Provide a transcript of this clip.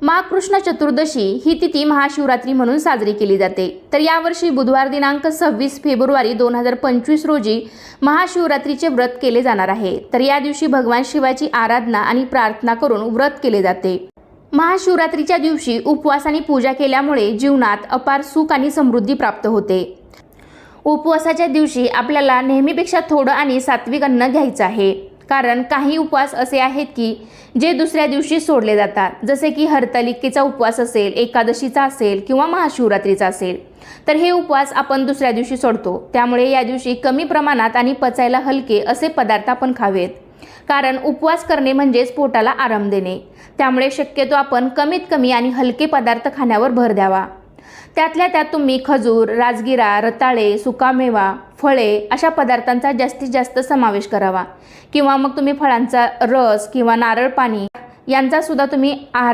महाकृष्ण चतुर्दशी ही तिथी महाशिवरात्री म्हणून साजरी केली जाते। तर यावर्षी बुधवार दिनांक 26 फेब्रुवारी 2025 रोजी महाशिवरात्रीचे व्रत केले जाणार आहे। तर या दिवशी भगवान शिवाची आराधना आणि प्रार्थना करून व्रत केले जाते। महाशिवरात्रीच्या दिवशी उपवास आणि पूजा केल्यामुळे जीवनात अपार सुख आणि समृद्धी प्राप्त होते। उपवासाच्या दिवशी आपल्याला नेहमीपेक्षा थोडं आणि सात्विक अन्न घ्यायचं आहे, कारण काही उपवास असे आहेत की जे दुसऱ्या दिवशी सोडले जातात, जसे की हरतालिकेचा उपवास असेल, एकादशीचा असेल किंवा महाशिवरात्रीचा असेल। तर हे उपवास आपण दुसऱ्या दिवशी सोडतो, त्यामुळे या दिवशी कमी प्रमाणात आणि पचायला हलके असे पदार्थ आपण खावेत, कारण उपवास करणे म्हणजेच पोटाला आराम देणे। त्यामुळे शक्यतो आपण कमीत कमी आणि हलके पदार्थ खाण्यावर भर द्यावा। त्यातल्या त्यात तुम्ही खजूर, राजगिरा, रताळे, सुकामेवा, फळे अशा पदार्थांचा जास्तीत जास्त समावेश करावा, किंवा मग तुम्ही फळांचा रस किंवा नारळ पाणी यांचा सुद्धा तुम्ही आहार